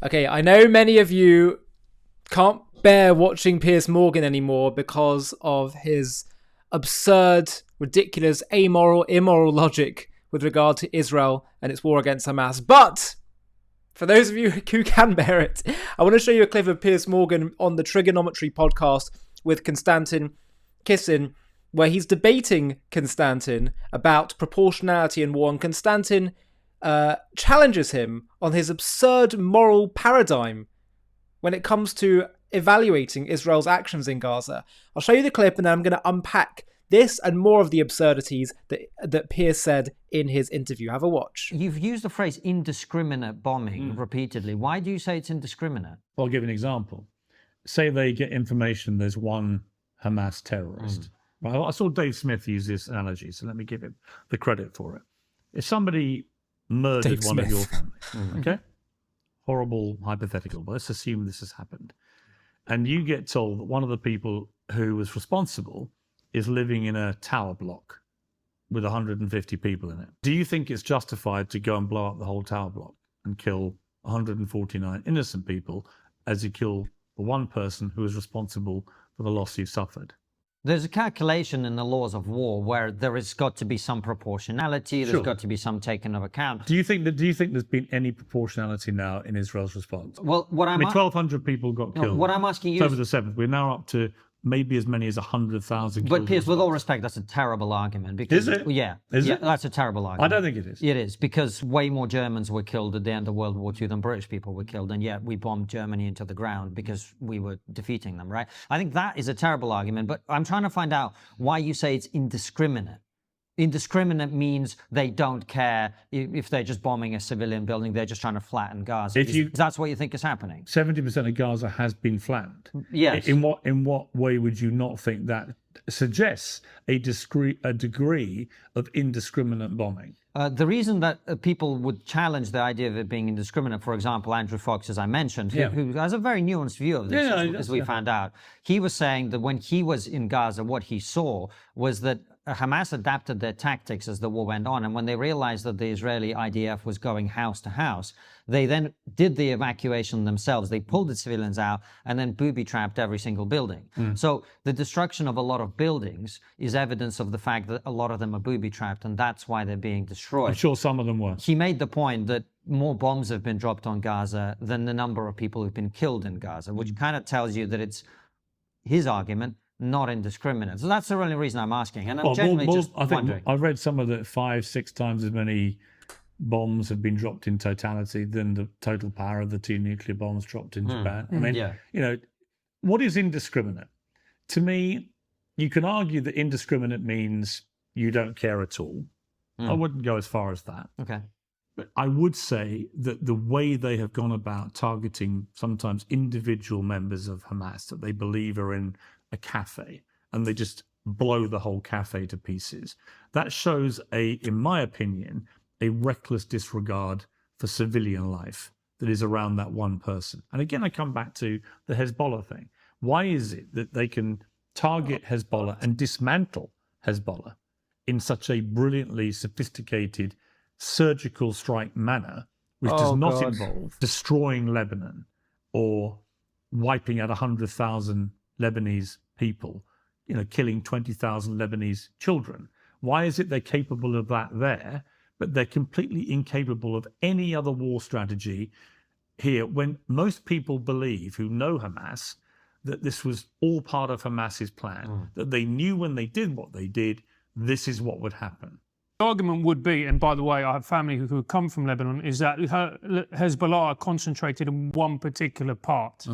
Okay, I know many of you can't bear watching Piers Morgan anymore because of his absurd, ridiculous, amoral, immoral logic with regard to Israel and its war against Hamas. But for those of you who can bear it, I want to show you a clip of Piers Morgan on the Triggernometry podcast with Konstantin, Kisin, where he's debating Konstantin about proportionality in war, and Konstantin challenges him on his absurd moral paradigm when it comes to evaluating Israel's actions in Gaza. I'll show you the clip and then I'm going to unpack this and more of the absurdities that Piers said in his interview. Have a watch. You've used the phrase indiscriminate bombing repeatedly. Why do you say it's indiscriminate? I'll give an example. Say they get information there's one Hamas terrorist. Well, I saw Dave Smith use this analogy, so let me give him the credit for it. If somebody murdered Dave one Smith. of your family, okay? Horrible hypothetical, but let's assume this has happened. And you get told that one of the people who was responsible is living in a tower block with 150 people in it. Do you think it's justified to go and blow up the whole tower block and kill 149 innocent people as you kill the one person who is responsible for the loss you've suffered? There's a calculation in the laws of war where there has got to be some proportionality. There's got to be some taken of account. Do you think there's been any proportionality now in Israel's response? Well, what I mean, 1,200 people got killed. What I'm asking you over the 7th. We're now up to maybe as many as 100,000. But Piers, with all respect, that's a terrible argument. Because, is it? Yeah. Is it? That's a terrible argument. I don't think it is. It is, because way more Germans were killed at the end of World War II than British people were killed, and yet we bombed Germany into the ground because we were defeating them, right? I think that is a terrible argument, but I'm trying to find out why you say it's indiscriminate. Indiscriminate means they don't care if they're just bombing a civilian building, they're just trying to flatten Gaza. That's what you think is happening? 70% of Gaza has been flattened. Yes. In what way would you not think that suggests a degree of indiscriminate bombing? The reason that people would challenge the idea of it being indiscriminate, for example, Andrew Fox, as I mentioned, who has a very nuanced view of this, as we found out, he was saying that when he was in Gaza, what he saw was that Hamas adapted their tactics as the war went on, and when they realized that the Israeli IDF was going house to house, they then did the evacuation themselves. They pulled the civilians out and then booby-trapped every single building. So the destruction of a lot of buildings is evidence of the fact that a lot of them are booby-trapped, and that's why they're being destroyed. I'm sure some of them were. He made the point that more bombs have been dropped on Gaza than the number of people who've been killed in Gaza, which kind of tells you that it's his argument, not indiscriminate. So that's the only reason I'm asking. And I'm genuinely just wondering. I've read some of the 5-6 times as many bombs have been dropped in totality than the total power of the 2 nuclear bombs dropped in Japan. I mean, you know, what is indiscriminate? To me, you can argue that indiscriminate means you don't care at all. I wouldn't go as far as that. Okay. But I would say that the way they have gone about targeting sometimes individual members of Hamas that they believe are in a cafe and they just blow the whole cafe to pieces, that shows in my opinion, a reckless disregard for civilian life that is around that one person. And again, I come back to the Hezbollah thing. Why is it that they can target Hezbollah and dismantle Hezbollah in such a brilliantly sophisticated surgical strike manner, which does not involve destroying Lebanon or wiping out 100,000 Lebanese people, you know, killing 20,000 Lebanese children? Why is it they're capable of that there, but they're completely incapable of any other war strategy here, when most people believe, who know Hamas, that this was all part of Hamas's plan, that they knew when they did what they did, this is what would happen? The argument would be, and by the way, I have family who come from Lebanon, is that Hezbollah are concentrated in one particular part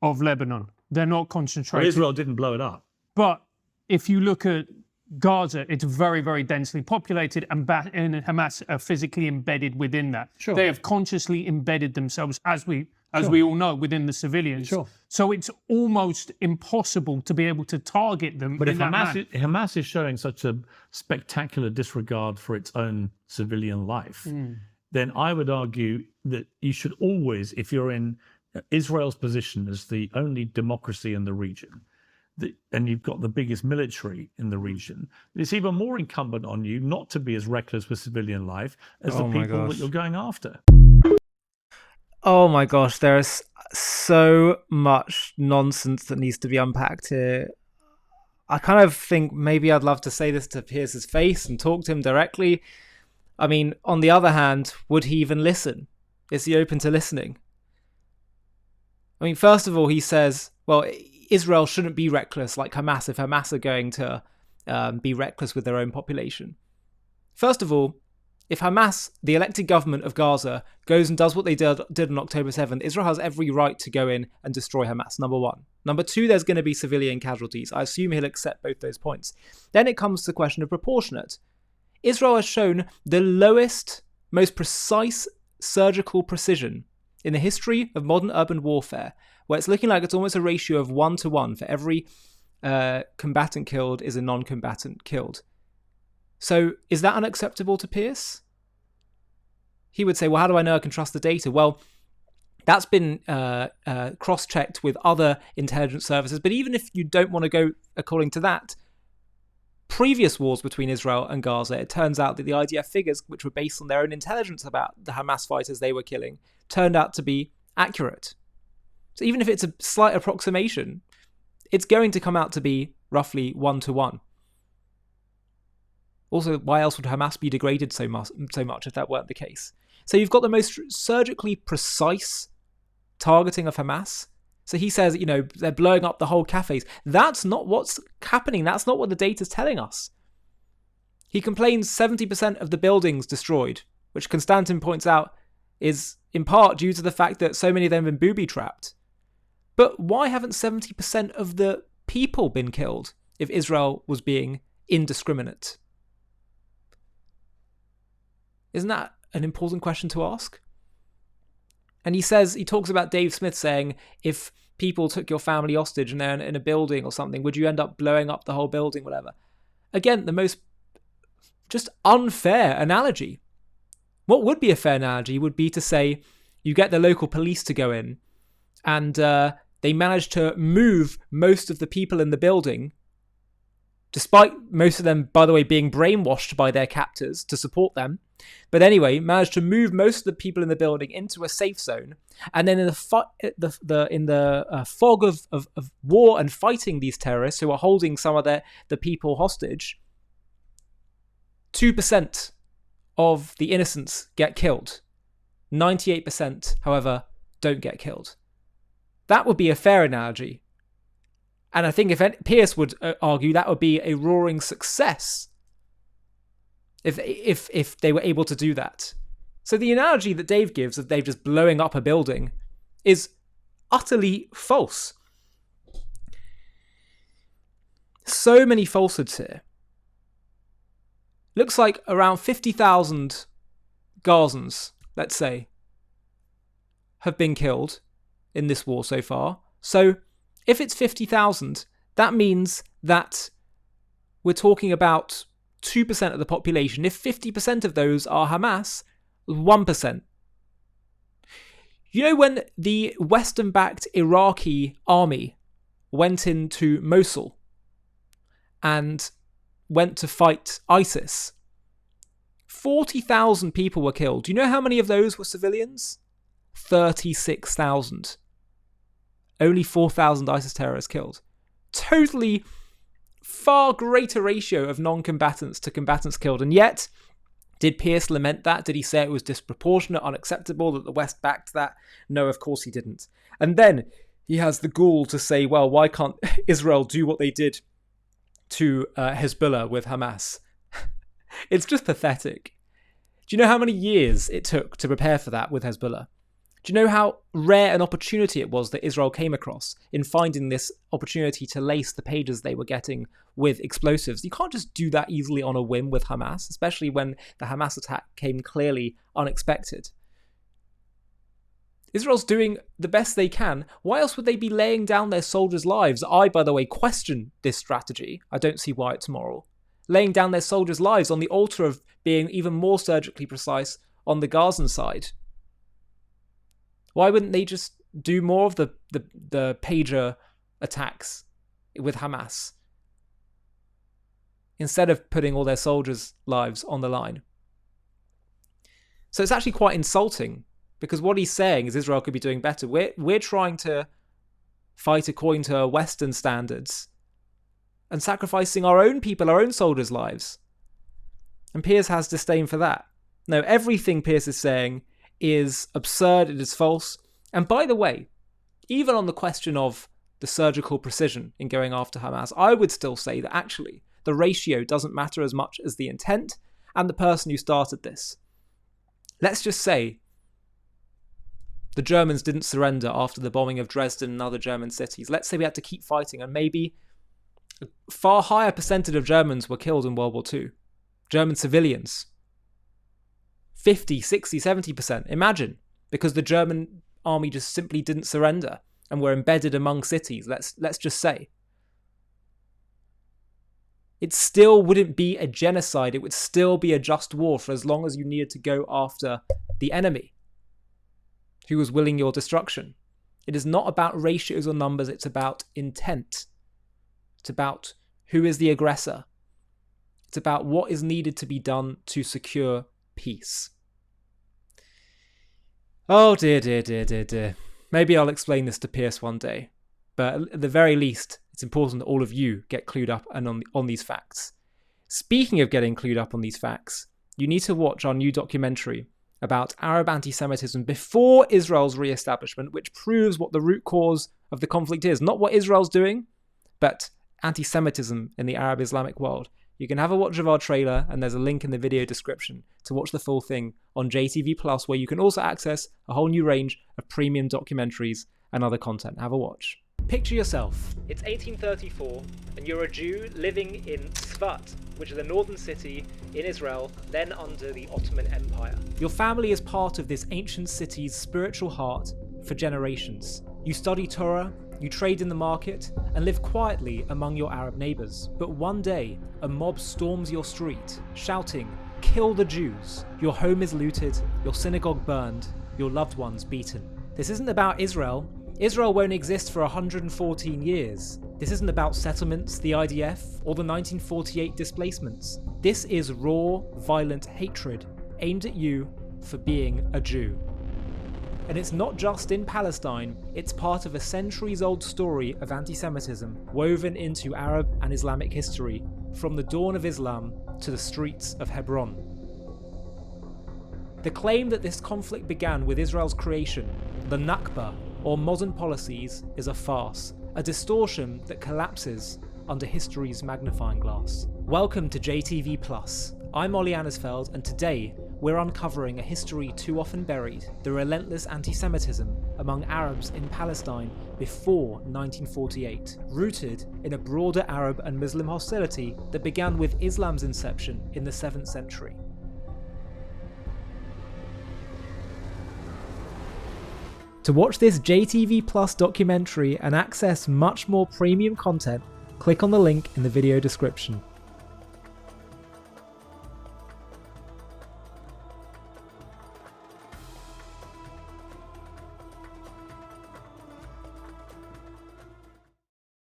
of Lebanon. They're not concentrated. Well, Israel didn't blow it up. But if you look at Gaza, it's very, very densely populated, and Hamas are physically embedded within that. Sure. They have consciously embedded themselves, as we all know, within the civilians. Sure. So it's almost impossible to be able to target them. But if in Hamas is showing such a spectacular disregard for its own civilian life, then I would argue that you should always, if you're in Israel's position as the only democracy in the region, and you've got the biggest military in the region, it's even more incumbent on you not to be as reckless with civilian life as the people that you're going after. Oh my gosh, there is so much nonsense that needs to be unpacked here. I kind of think maybe I'd love to say this to Piers's face and talk to him directly. I mean, on the other hand, would he even listen? Is he open to listening? I mean, first of all, he says, well, Israel shouldn't be reckless like Hamas if Hamas are going to be reckless with their own population. First of all, if Hamas, the elected government of Gaza, goes and does what they did on October 7th, Israel has every right to go in and destroy Hamas, number one. Number two, there's going to be civilian casualties. I assume he'll accept both those points. Then it comes to the question of proportionate. Israel has shown the lowest, most precise surgical precision in the history of modern urban warfare, where it's looking like it's almost a ratio of 1-to-1. For every combatant killed is a non-combatant killed. So is that unacceptable to Piers? He would say, well, how do I know I can trust the data? Well, that's been cross-checked with other intelligence services. But even if you don't want to go according to that, previous wars between Israel and Gaza, it turns out that the IDF figures, which were based on their own intelligence about the Hamas fighters they were killing, turned out to be accurate. So even if it's a slight approximation, it's going to come out to be roughly 1-to-1. Also, why else would Hamas be degraded so much if that weren't the case? So you've got the most surgically precise targeting of Hamas. So he says, they're blowing up the whole cafes. That's not what's happening. That's not what the data's telling us. He complains 70% of the buildings destroyed, which Konstantin points out is in part due to the fact that so many of them have been booby-trapped. But why haven't 70% of the people been killed if Israel was being indiscriminate? Isn't that an important question to ask? And he talks about Dave Smith saying, if people took your family hostage and they're in a building or something, would you end up blowing up the whole building, whatever? Again, the most just unfair analogy. What would be a fair analogy would be to say you get the local police to go in and they manage to move most of the people in the building, despite most of them, by the way, being brainwashed by their captors to support them. But anyway, managed to move most of the people in the building into a safe zone, and then in the fog of war and fighting these terrorists who are holding some of the people hostage, 2% of the innocents get killed. 98%, however, don't get killed. That would be a fair analogy. And I think if Piers would argue that would be a roaring success if they were able to do that. So the analogy that Dave gives of Dave just blowing up a building is utterly false. So many falsehoods here. Looks like around 50,000 Gazans, let's say, have been killed in this war so far. So if it's 50,000, that means that we're talking about 2% of the population. If 50% of those are Hamas, 1%. When the Western-backed Iraqi army went into Mosul and went to fight ISIS, 40,000 people were killed. Do you know how many of those were civilians? 36,000. Only 4,000 ISIS terrorists killed. Totally far greater ratio of non-combatants to combatants killed. And yet, did Piers lament that? Did he say it was disproportionate, unacceptable, that the West backed that? No, of course he didn't. And then he has the gall to say, well, why can't Israel do what they did to Hezbollah with Hamas? It's just pathetic. Do you know how many years it took to prepare for that with Hezbollah? Do you know how rare an opportunity it was that Israel came across in finding this opportunity to lace the pages they were getting with explosives? You can't just do that easily on a whim with Hamas, especially when the Hamas attack came clearly unexpected. Israel's doing the best they can. Why else would they be laying down their soldiers' lives? I, by the way, question this strategy. I don't see why it's moral. Laying down their soldiers' lives on the altar of being even more surgically precise on the Gazan side. Why wouldn't they just do more of the pager attacks with Hamas instead of putting all their soldiers' lives on the line? So it's actually quite insulting Because what he's saying is Israel could be doing better. We're trying to fight according to Western standards and sacrificing our own people, our own soldiers' lives. And Piers has disdain for that. No, everything Piers is saying is absurd, it is false. And by the way, even on the question of the surgical precision in going after Hamas, I would still say that actually the ratio doesn't matter as much as the intent and the person who started this. Let's just say the Germans didn't surrender after the bombing of Dresden and other German cities. Let's say we had to keep fighting, and maybe a far higher percentage of Germans were killed in World War II. German civilians. 50, 60, 70%. Imagine. Because the German army just simply didn't surrender and were embedded among cities, let's just say. It still wouldn't be a genocide. It would still be a just war for as long as you needed to go after the enemy who was willing your destruction. It is not about ratios or numbers. It's about intent. It's about who is the aggressor. It's about what is needed to be done to secure peace. Oh dear, dear, dear, dear, dear. Maybe I'll explain this to Piers one day. But at the very least, it's important that all of you get clued up and on these facts. Speaking of getting clued up on these facts, you need to watch our new documentary about Arab anti-Semitism before Israel's re-establishment, which proves what the root cause of the conflict is. Not what Israel's doing, but anti-Semitism in the Arab Islamic world. You can have a watch of our trailer, and there's a link in the video description to watch the full thing on JTV Plus, where you can also access a whole new range of premium documentaries and other content. Have a watch. Picture yourself. It's 1834, and you're a Jew living in Tzfat, which is a northern city in Israel, then under the Ottoman Empire. Your family is part of this ancient city's spiritual heart for generations. You study Torah, you trade in the market, and live quietly among your Arab neighbours. But one day, a mob storms your street, shouting, "Kill the Jews!" Your home is looted, your synagogue burned, your loved ones beaten. This isn't about Israel. Israel won't exist for 114 years. This isn't about settlements, the IDF, or the 1948 displacements. This is raw, violent hatred aimed at you for being a Jew. And it's not just in Palestine, it's part of a centuries-old story of anti-Semitism woven into Arab and Islamic history, from the dawn of Islam to the streets of Hebron. The claim that this conflict began with Israel's creation, the Nakba, or modern policies, is a farce, a distortion that collapses under history's magnifying glass. Welcome to JTV Plus. I'm Ollie Anisfeld, and today we're uncovering a history too often buried, the relentless anti-Semitism among Arabs in Palestine before 1948, rooted in a broader Arab and Muslim hostility that began with Islam's inception in the 7th century. To watch this JTV Plus documentary and access much more premium content, click on the link in the video description.